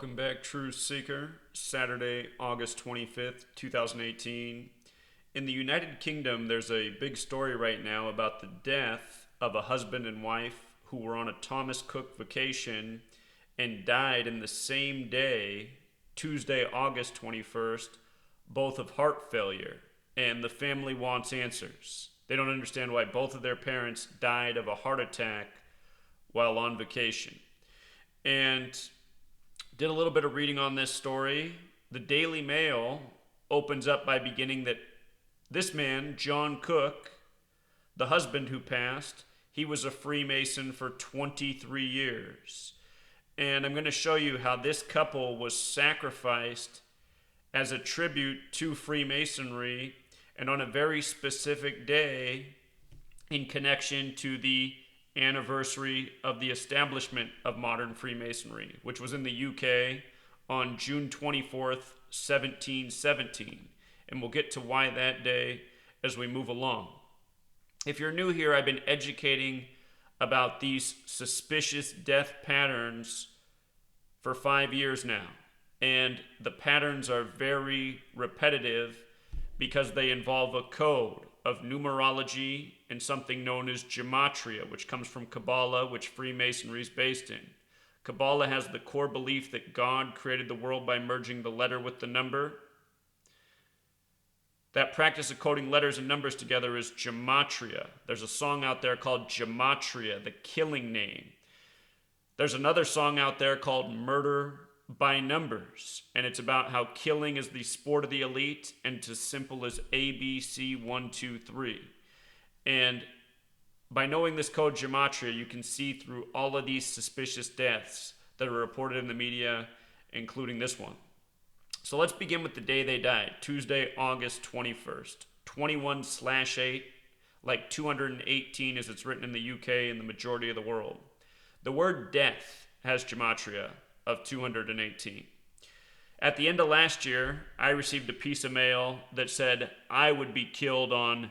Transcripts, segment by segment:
Welcome back, Truth Seeker. Saturday, August 25th, 2018. In the United Kingdom, there's a big story right now about the death of a husband and wife who were on a Thomas Cook vacation and died in the same day, Tuesday, August 21st, both of heart failure. And the family wants answers. They don't understand why both of their parents died of a heart attack while on vacation. And did a little bit of reading on this story. The Daily Mail opens up by beginning that this man, John Cook, the husband who passed, he was a Freemason for 23 years. And I'm going to show you how this couple was sacrificed as a tribute to Freemasonry and on a very specific day in connection to the anniversary of the establishment of modern Freemasonry, which was in the UK on June 24th, 1717. And we'll get to why that day as we move along. If you're new here, I've been educating about these suspicious death patterns for 5 years now. And the patterns are very repetitive because they involve a code of numerology and something known as Gematria, which comes from Kabbalah, which Freemasonry is based in. Kabbalah has the core belief that God created the world by merging the letter with the number. That practice of coding letters and numbers together is Gematria. There's a song out there called Gematria, the killing name. There's another song out there called Murder by Numbers, and it's about how killing is the sport of the elite and it's as simple as ABC 1, 2, 3. And by knowing this code Gematria, you can see through all of these suspicious deaths that are reported in the media, including this one. So let's begin with the day they died, Tuesday, August 21st. 21/8, like 218 as it's written in the UK and the majority of the world. The word death has Gematria of 218. At the end of last year, I received a piece of mail that said I would be killed on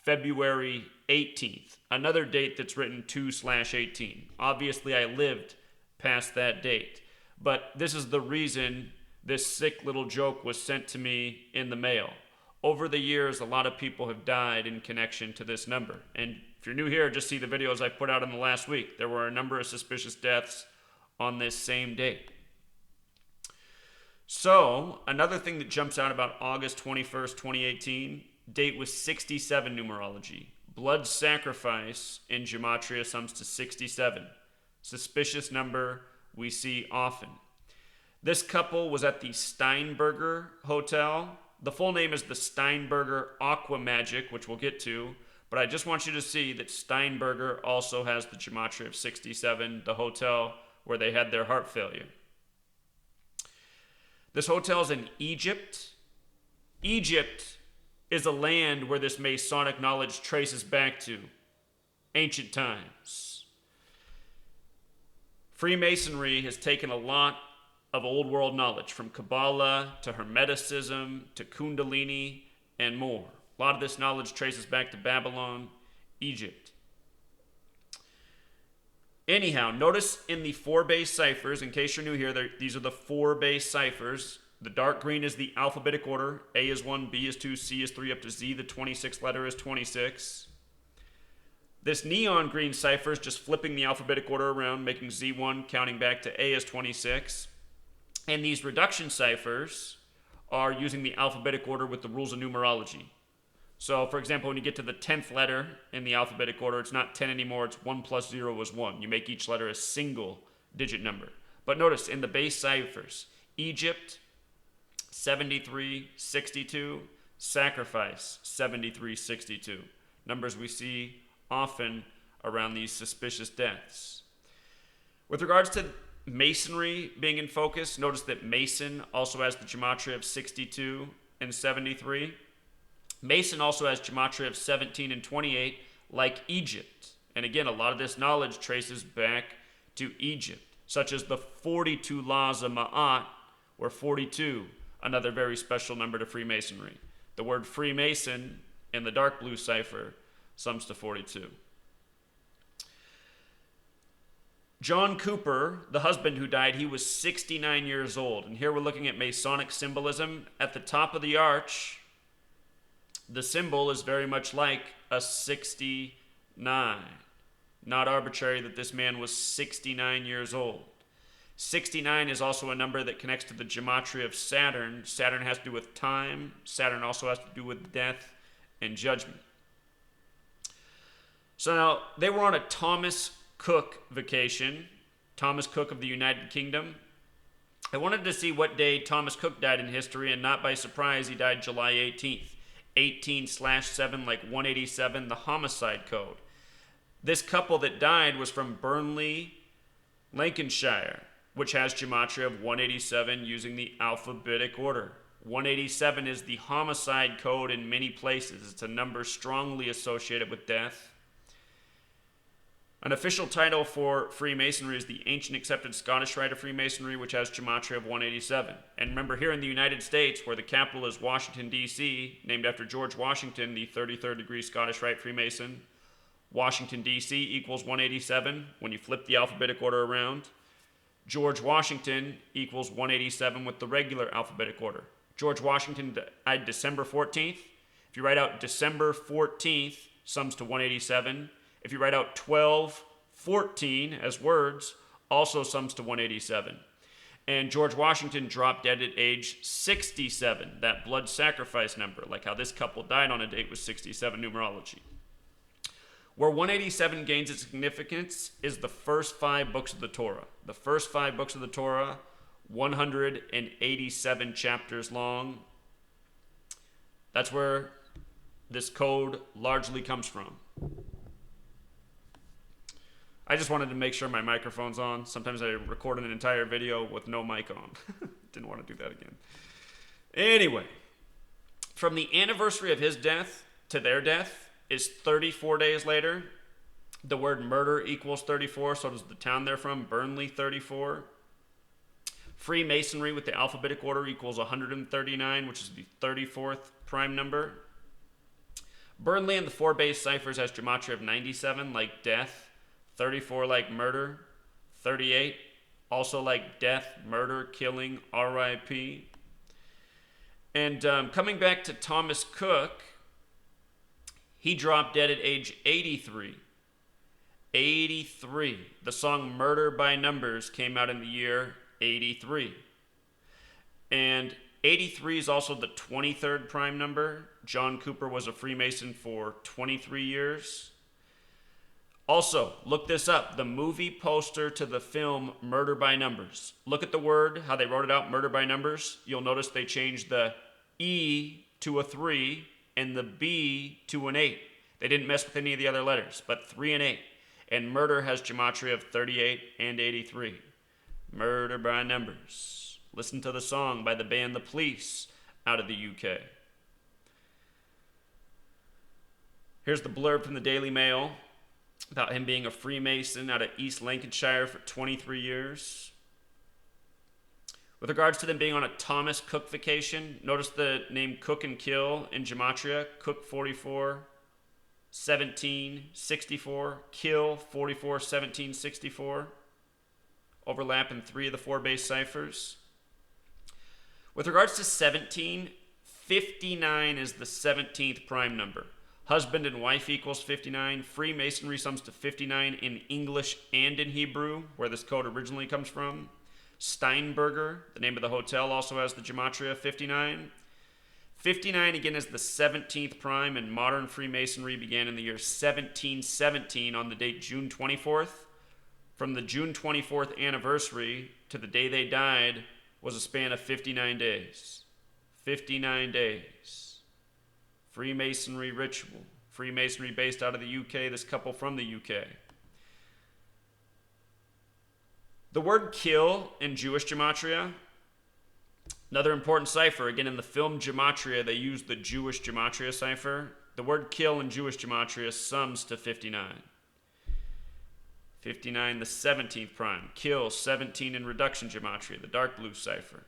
February 18th, another date that's written 2/18. Obviously, I lived past that date, but this is the reason this sick little joke was sent to me in the mail. Over the years, a lot of people have died in connection to this number. And if you're new here, just see the videos I put out in the last week. There were a number of suspicious deaths on this same date. So, another thing that jumps out about August 21st, 2018, date was 67 numerology. Blood sacrifice in Gematria sums to 67. Suspicious number we see often. This couple was at the Steinberger Hotel. The full name is the Steinberger Aqua Magic, which we'll get to, but I just want you to see that Steinberger also has the Gematria of 67, the hotel where they had their heart failure. This hotel is in Egypt. Egypt is a land where this Masonic knowledge traces back to ancient times. Freemasonry has taken a lot of old world knowledge, from Kabbalah to Hermeticism to Kundalini and more. A lot of this knowledge traces back to Babylon, Egypt. Anyhow, notice in the 4 base ciphers, in case you're new here, these are the 4 base ciphers. The dark green is the alphabetic order. A is 1, B is 2, C is 3, up to Z. The 26th letter is 26. This neon green cipher is just flipping the alphabetic order around, making Z1, counting back to A as 26. And these reduction ciphers are using the alphabetic order with the rules of numerology. So, for example, when you get to the 10th letter in the alphabetic order, it's not 10 anymore, it's 1 plus 0 is 1. You make each letter a single digit number. But notice, in the base ciphers, Egypt, 7362, sacrifice, 7362. Numbers we see often around these suspicious deaths. With regards to Masonry being in focus, notice that Mason also has the Gematria of 62 and 73. Mason also has Gematria of 17 and 28, like Egypt. And again, a lot of this knowledge traces back to Egypt, such as the 42 laws of Ma'at, or 42, another very special number to Freemasonry. The word Freemason in the dark blue cipher sums to 42. John Cooper, the husband who died, he was 69 years old. And here we're looking at Masonic symbolism. At the top of the arch, the symbol is very much like a 69. Not arbitrary that this man was 69 years old. 69 is also a number that connects to the Gematria of Saturn. Saturn has to do with time. Saturn also has to do with death and judgment. So now, they were on a Thomas Cook vacation. Thomas Cook of the United Kingdom. I wanted to see what day Thomas Cook died in history, and not by surprise, he died July 18th. 18/7, like 187, the homicide code. This couple that died was from Burnley, Lancashire, which has Gematria of 187 using the alphabetic order. 187 is the homicide code in many places. It's a number strongly associated with death. An official title for Freemasonry is the Ancient Accepted Scottish Rite of Freemasonry, which has Gematria of 187. And remember, here in the United States, where the capital is Washington, D.C., named after George Washington, the 33rd degree Scottish Rite Freemason, Washington, D.C. equals 187 when you flip the alphabetic order around. George Washington equals 187 with the regular alphabetic order. George Washington died December 14th. If you write out December 14th, sums to 187. If you write out 1214 as words, also sums to 187. And George Washington dropped dead at age 67, that blood sacrifice number, like how this couple died on a date with 67 numerology. Where 187 gains its significance is the first 5 books of the Torah. The first 5 books of the Torah, 187 chapters long. That's where this code largely comes from. I just wanted to make sure my microphone's on. Sometimes I record an entire video with no mic on. Didn't want to do that again. Anyway, from the anniversary of his death to their death is 34 days later. The word murder equals 34, so does the town they're from, Burnley, 34. Freemasonry with the alphabetic order equals 139, which is the 34th prime number. Burnley and the 4 base ciphers has Gematria of 97, like death. 34 like murder, 38 also like death, murder, killing, R.I.P. And coming back to Thomas Cook, he dropped dead at age 83. 83. The song Murder by Numbers came out in the year 83. And 83 is also the 23rd prime number. John Cooper was a Freemason for 23 years. Also, look this up. The movie poster to the film Murder by Numbers. Look at the word, how they wrote it out, Murder by Numbers. You'll notice they changed the E to a 3 and the B to an 8. They didn't mess with any of the other letters, but 3 and 8. And murder has Gematria of 38 and 83. Murder by Numbers. Listen to the song by the band The Police out of the UK. Here's the blurb from the Daily Mail about him being a Freemason out of East Lancashire for 23 years. With regards to them being on a Thomas Cook vacation, notice the name Cook and Kill in Gematria. Cook 44, 17, 64. Kill 44, 17, 64. Overlap in 3 of the 4 base ciphers. With regards to 17, 59 is the 17th prime number. Husband and wife equals 59. Freemasonry sums to 59 in English and in Hebrew, where this code originally comes from. Steinberger, the name of the hotel, also has the Gematria 59. 59 again is the 17th prime, and modern Freemasonry began in the year 1717 on the date June 24th. From the June 24th anniversary to the day they died was a span of 59 days. 59 days. Freemasonry ritual. Freemasonry based out of the UK, this couple from the UK. The word kill in Jewish Gematria, another important cipher. Again, in the film Gematria, they use the Jewish Gematria cipher. The word kill in Jewish Gematria sums to 59. 59, the 17th prime. Kill, 17 in reduction Gematria, the dark blue cipher.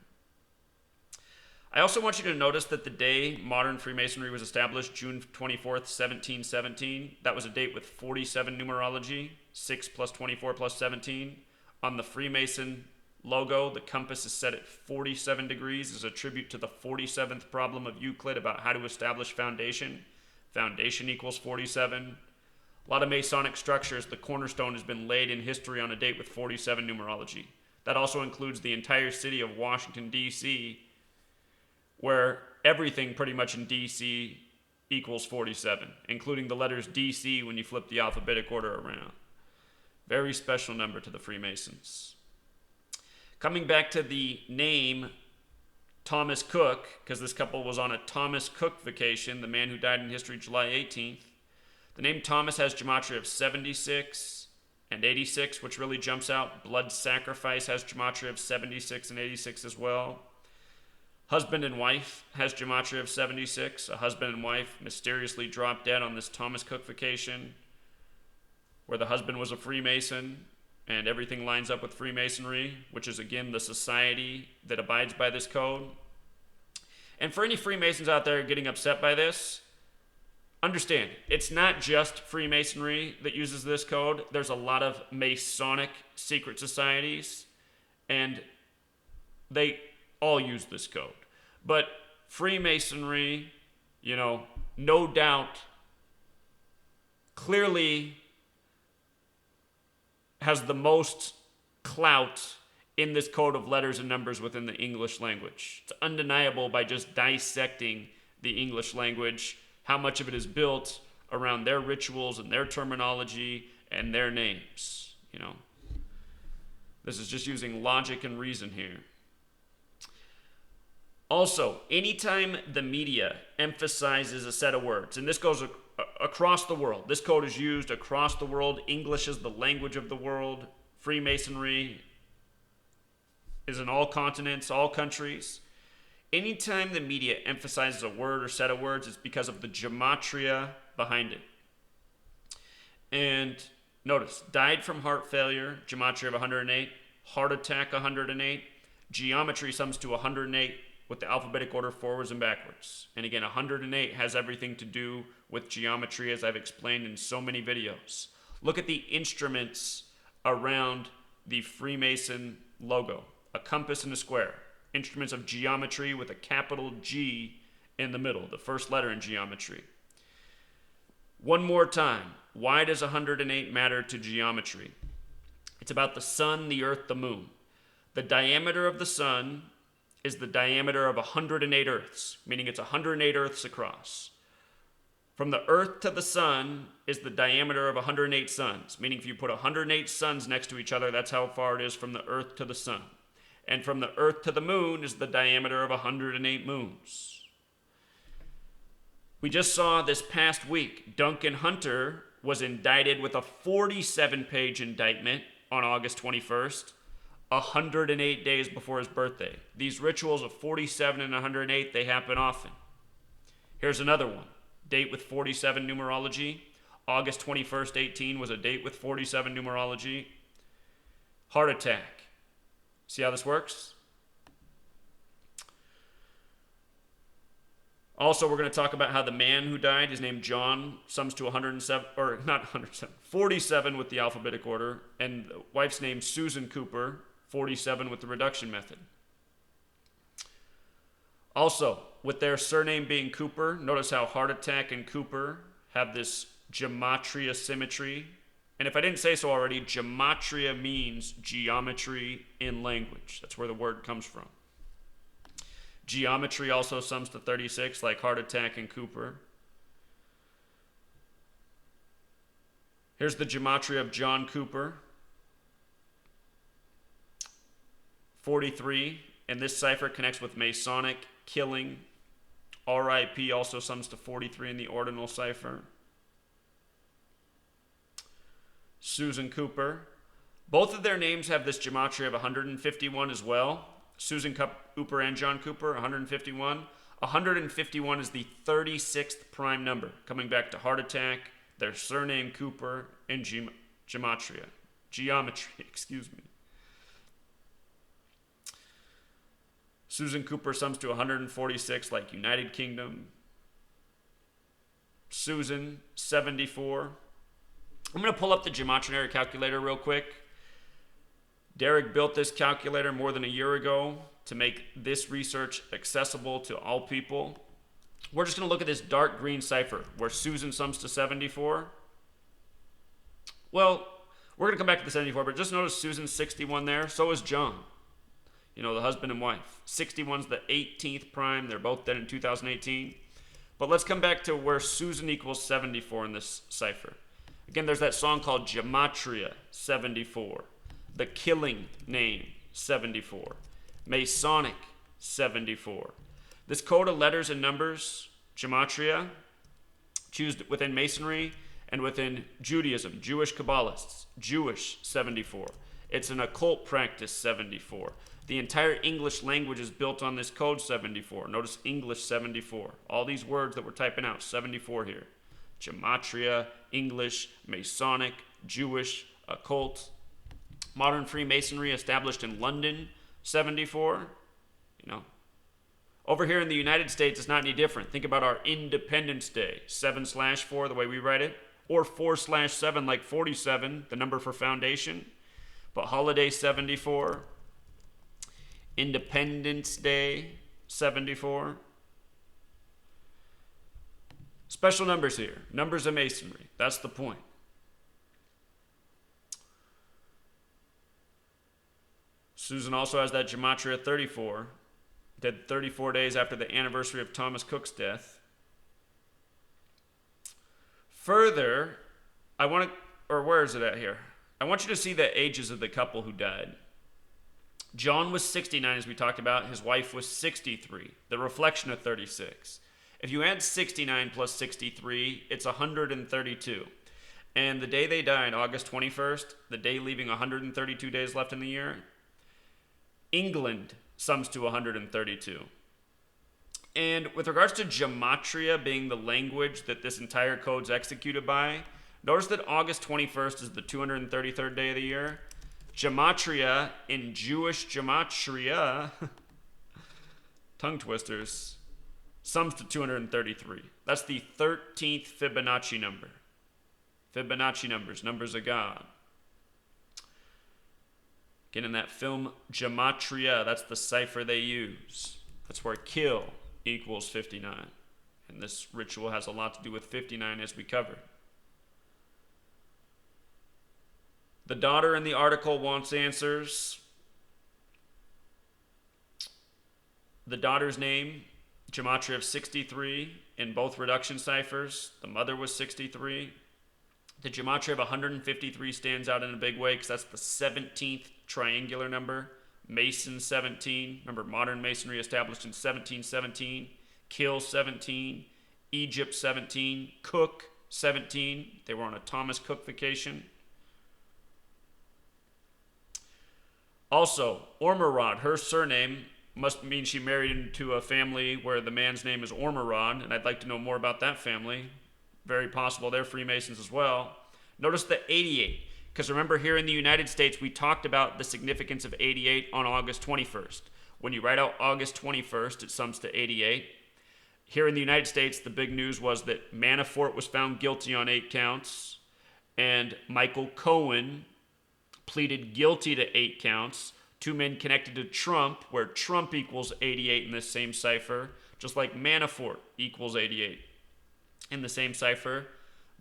I also want you to notice that the day modern Freemasonry was established, June 24th, 1717, that was a date with 47 numerology, 6 plus 24 plus 17. On the Freemason logo, the compass is set at 47 degrees as a tribute to the 47th problem of Euclid about how to establish foundation. Foundation equals 47. A lot of Masonic structures, the cornerstone has been laid in history on a date with 47 numerology. That also includes the entire city of Washington, D.C., where everything pretty much in D.C. equals 47, including the letters D.C. when you flip the alphabetic order around. Very special number to the Freemasons. Coming back to the name Thomas Cook, because this couple was on a Thomas Cook vacation, the man who died in history July 18th. The name Thomas has gematria of 76 and 86, which really jumps out. Blood sacrifice has gematria of 76 and 86 as well. Husband and wife has gematria of 76. A husband and wife mysteriously dropped dead on this Thomas Cook vacation, where the husband was a Freemason, and everything lines up with Freemasonry, which is, again, the society that abides by this code. And for any Freemasons out there getting upset by this, understand, it's not just Freemasonry that uses this code. There's a lot of Masonic secret societies, and they all use this code. But Freemasonry, no doubt, clearly has the most clout in this code of letters and numbers within the English language. It's undeniable by just dissecting the English language, how much of it is built around their rituals and their terminology and their names. This is just using logic and reason here. Also, anytime the media emphasizes a set of words, and this goes across the world, this code is used across the world. English is the language of the world. Freemasonry is in all continents, all countries. Anytime the media emphasizes a word or set of words, it's because of the gematria behind it. And notice, died from heart failure, gematria of 108, heart attack 108, geometry sums to 108 with the alphabetic order forwards and backwards. And again, 108 has everything to do with geometry, as I've explained in so many videos. Look at the instruments around the Freemason logo. A compass and a square. Instruments of geometry with a capital G in the middle, the first letter in geometry. One more time, why does 108 matter to geometry? It's about the sun, the earth, the moon. The diameter of the sun is the diameter of 108 earths, meaning it's 108 earths across. From the earth to the sun is the diameter of 108 suns, meaning if you put 108 suns next to each other, that's how far it is from the earth to the sun. And from the earth to the moon is the diameter of 108 moons. We just saw this past week, Duncan Hunter was indicted with a 47-page indictment on August 21st, 108 days before his birthday. These rituals of 47 and 108, they happen often. Here's another one. Date with 47 numerology. August 21st, 18 was a date with 47 numerology. Heart attack. See how this works? Also, we're going to talk about how the man who died, his name John, sums to 107, or not 107, 47 with the alphabetic order, and the wife's name Susan Cooper, 47 with the reduction method. Also, with their surname being Cooper, notice how heart attack and Cooper have this gematria symmetry. And if I didn't say so already, gematria means geometry in language. That's where the word comes from. Geometry also sums to 36, like heart attack and Cooper. Here's the gematria of John Cooper. 43, and this cipher connects with Masonic killing. RIP also sums to 43 in the ordinal cipher. Susan Cooper. Both of their names have this gematria of 151 as well. Susan Cooper and John Cooper, 151. 151 is the 36th prime number, coming back to heart attack, their surname Cooper, and gematria. Geometry, excuse me. Susan Cooper sums to 146, like United Kingdom. Susan, 74. I'm going to pull up the gematria calculator real quick. Derek built this calculator more than a year ago to make this research accessible to all people. We're just going to look at this dark green cipher where Susan sums to 74. Well, we're going to come back to the 74, but just notice Susan's 61 there. So is John, the husband and wife. 61's the 18th prime. They're both dead in 2018. But let's come back to where Susan equals 74 in this cipher. Again, there's that song called Gematria, 74. The Killing Name, 74. Masonic, 74. This code of letters and numbers, Gematria, used within Masonry and within Judaism, Jewish Kabbalists, Jewish, 74. It's an occult practice, 74. The entire English language is built on this code, 74. Notice English, 74. All these words that we're typing out, 74 here. Gematria, English, Masonic, Jewish, occult. Modern Freemasonry established in London, 74. Over here in the United States, it's not any different. Think about our Independence Day, 7/4, the way we write it, or 4/7, like 47, the number for foundation. But holiday, 74. Independence Day, 74. Special numbers here. Numbers of Masonry. That's the point. Susan also has that Gematria 34. Dead 34 days after the anniversary of Thomas Cook's death. Further, where is it at here? I want you to see the ages of the couple who died. John was 69, as we talked about. His wife was 63, the reflection of 36. If you add 69 plus 63, it's 132. And the day they died, August 21st, the day leaving 132 days left in the year, England sums to 132. And with regards to Gematria being the language that this entire code's executed by, notice that August 21st is the 233rd day of the year. Gematria in Jewish Gematria, tongue twisters, sums to 233. That's the 13th Fibonacci number. Fibonacci numbers, numbers of God. Again, in that film Gematria, that's the cipher they use. That's where kill equals 59. And this ritual has a lot to do with 59, as we covered. The daughter in the article wants answers. The daughter's name, Gematria of 63 in both reduction ciphers. The mother was 63. The Gematria of 153 stands out in a big way because that's the 17th triangular number. Mason 17. Remember, modern Masonry established in 1717. Kill 17. Egypt 17. Cook 17. They were on a Thomas Cook vacation. Also, Ormerod, her surname must mean she married into a family where the man's name is Ormerod, and I'd like to know more about that family. Very possible they're Freemasons as well. Notice the 88, because remember here in the United States, we talked about the significance of 88 on August 21st. When you write out August 21st, it sums to 88. Here in the United States, the big news was that Manafort was found guilty on 8 counts, and Michael Cohen pleaded guilty to 8 counts. 2 men connected to Trump, where Trump equals 88 in this same cipher, just like Manafort equals 88 in the same cipher.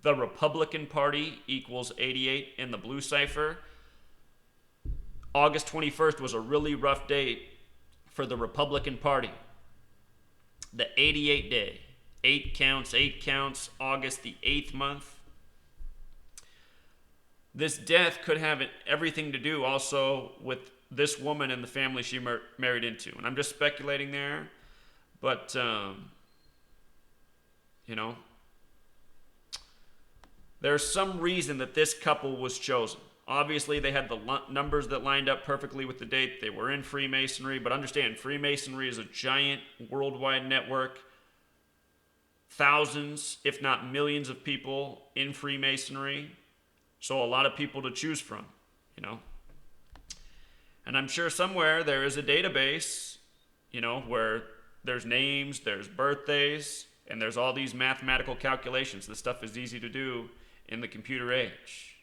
The Republican Party equals 88 in the blue cipher. August 21st was a really rough date for the Republican Party. The 88 day. 8 counts, August the 8th month. This death could have everything to do also with this woman and the family she married into. And I'm just speculating there, but, there's some reason that this couple was chosen. Obviously, they had the numbers that lined up perfectly with the date. They were in Freemasonry, but understand, Freemasonry is a giant worldwide network. Thousands, if not millions of people in Freemasonry. So a lot of people to choose from, And I'm sure somewhere there is a database, where there's names, there's birthdays, and there's all these mathematical calculations. This stuff is easy to do in the computer age.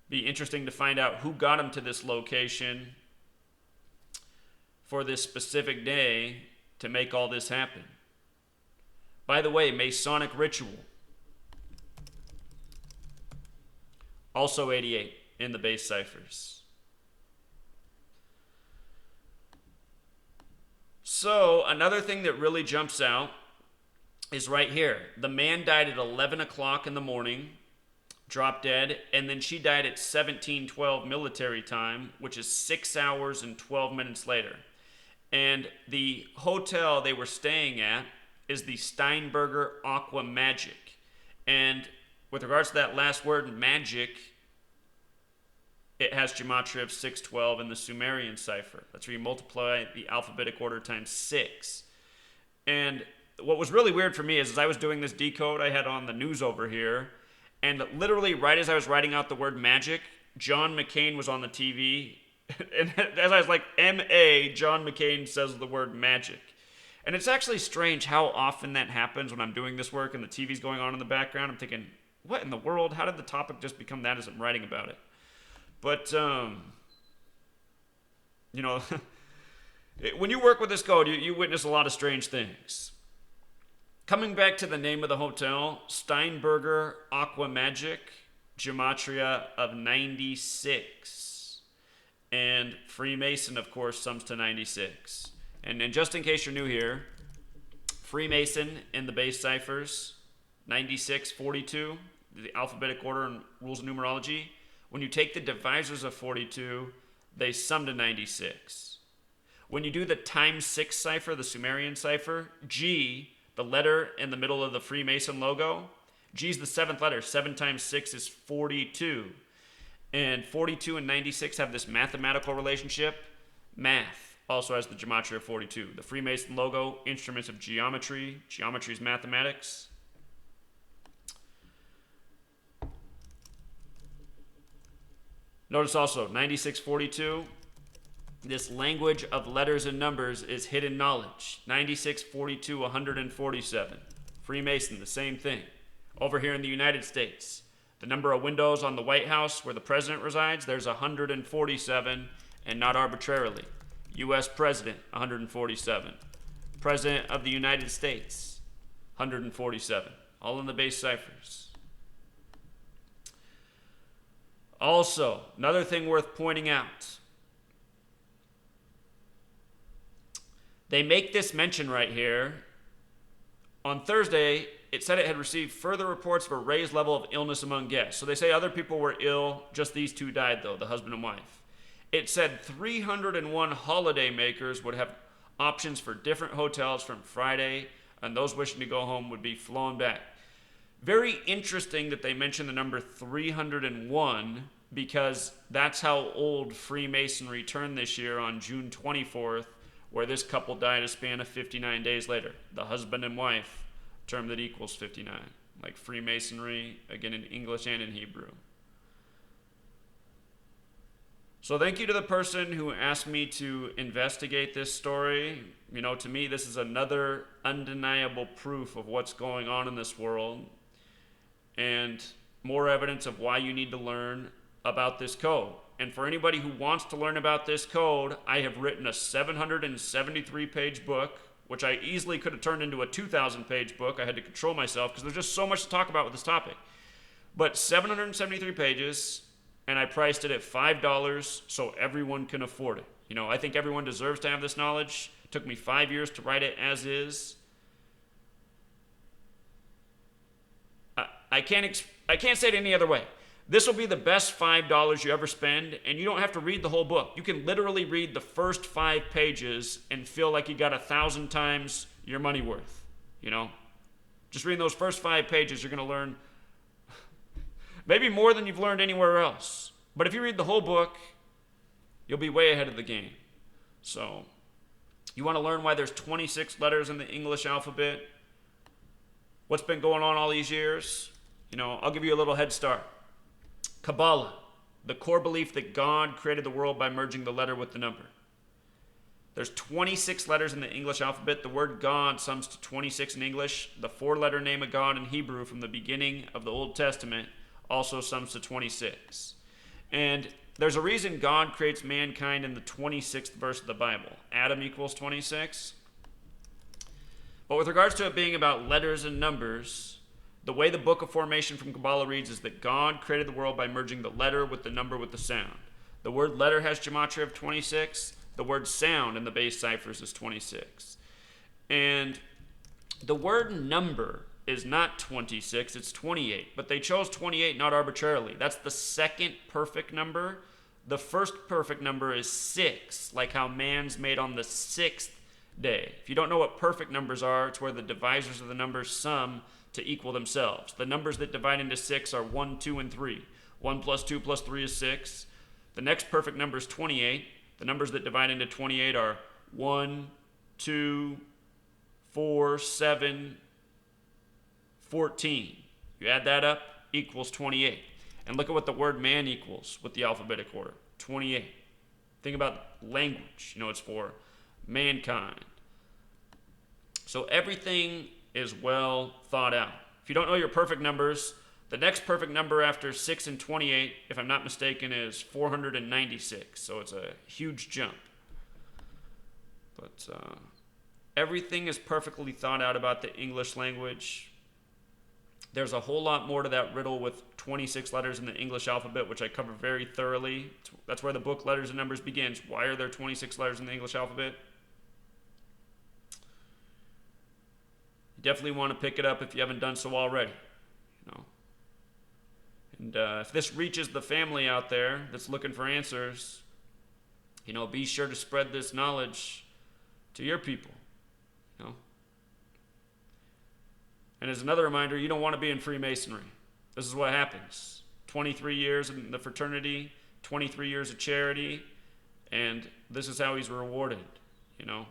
Be interesting to find out who got him to this location for this specific day to make all this happen. By the way, Masonic ritual. Also 88 in the base ciphers. So another thing that really jumps out is right here. The man died at 11 o'clock in the morning, dropped dead, and then she died at 17:12 military time, which is 6 hours and 12 minutes later. And the hotel they were staying at is the Steinberger Aqua Magic. And with regards to that last word, magic, it has Gematria of 612 in the Sumerian cipher. That's where you multiply the alphabetic order times 6. And what was really weird for me is as I was doing this decode, I had on the news over here, and literally right as I was writing out the word magic, John McCain was on the TV. And as I was like, M.A., John McCain says the word magic. And it's actually strange how often that happens when I'm doing this work and the TV's going on in the background. I'm thinking, what in the world? How did the topic just become that as I'm writing about it? But, you know, when you work with this code, you witness a lot of strange things. Coming back to the name of the hotel, Steinberger Aqua Magic, Gematria of 96. And Freemason, of course, sums to 96. And just in case you're new here, Freemason in the base ciphers, 9642, the alphabetic order and rules of numerology. When you take the divisors of 42, they sum to 96. When you do the times 6 cipher, the Sumerian cipher, G, the letter in the middle of the Freemason logo, G is the 7th letter. 7 times 6 is 42. And 42 and 96 have this mathematical relationship. Math also has the Gematria of 42. The Freemason logo, instruments of geometry. Geometry is mathematics. Notice also, 9642, this language of letters and numbers is hidden knowledge. 9642, 147. Freemason, the same thing. Over here in the United States, the number of windows on the White House where the president resides, there's 147, and not arbitrarily. U.S. President, 147. President of the United States, 147. All in the base ciphers. Also, another thing worth pointing out. They make this mention right here. On Thursday, it said it had received further reports of a raised level of illness among guests. So they say other people were ill, just these two died though, the husband and wife. It said 301 holiday makers would have options for different hotels from Friday, and those wishing to go home would be flown back. Very interesting that they mention the number 301 because that's how old Freemasonry turned this year on June 24th, where this couple died a span of 59 days later. The husband and wife, term that equals 59. Like Freemasonry, again in English and in Hebrew. So thank you to the person who asked me to investigate this story. You know, to me, this is another undeniable proof of what's going on in this world and more evidence of why you need to learn about this code. And for anybody who wants to learn about this code, I have written a 773-page book, which I easily could have turned into a 2,000-page book. I had to control myself because there's just so much to talk about with this topic. But 773 pages, and I priced it at $5 so everyone can afford it. You know, I think everyone deserves to have this knowledge. It took me 5 years to write it as is. I can't say it any other way. This will be the best $5 you ever spend, and you don't have to read the whole book. You can literally read the first 5 pages and feel like you got 1,000 times your money worth. You know, just reading those first 5 pages, you're going to learn maybe more than you've learned anywhere else. But if you read the whole book, you'll be way ahead of the game. So, you want to learn why there's 26 letters in the English alphabet? What's been going on all these years? You know, I'll give you a little head start. Kabbalah, the core belief that God created the world by merging the letter with the number. There's 26 letters in the English alphabet. The word God sums to 26 in English. The 4-letter name of God in Hebrew from the beginning of the Old Testament also sums to 26. And there's a reason God creates mankind in the 26th verse of the Bible. Adam equals 26. But with regards to it being about letters and numbers, the way the Book of Formation from Kabbalah reads is that God created the world by merging the letter with the number with the sound. The word letter has gematria of 26. The word sound in the base ciphers is 26. And the word number is not 26, it's 28. But they chose 28 not arbitrarily. That's the second perfect number. The first perfect number is 6, like how man's made on the 6th day. If you don't know what perfect numbers are, it's where the divisors of the numbers sum to equal themselves. The numbers that divide into 6 are 1, 2, and 3. 1 plus 2 plus 3 is 6. The next perfect number is 28. The numbers that divide into 28 are 1, 2, 4, 7, 14. You add that up, equals 28. And look at what the word man equals with the alphabetic order, 28. Think about language. You know, it's for mankind. So everything is well thought out. If you don't know your perfect numbers, the next perfect number after 6 and 28, if I'm not mistaken, is 496. So it's a huge jump. But everything is perfectly thought out about the English language. There's a whole lot more to that riddle with 26 letters in the English alphabet, which I cover very thoroughly. That's where the book Letters and Numbers begins. Why are there 26 letters in the English alphabet? You definitely want to pick it up if you haven't done so already. You know. And if this reaches the family out there that's looking for answers, you know, be sure to spread this knowledge to your people. You know. And as another reminder, you don't want to be in Freemasonry. This is what happens. 23 years in the fraternity, 23 years of charity, and this is how he's rewarded, you know,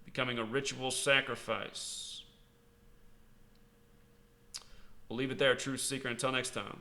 becoming a ritual sacrifice. We'll leave it there, Truth Seeker. Until next time.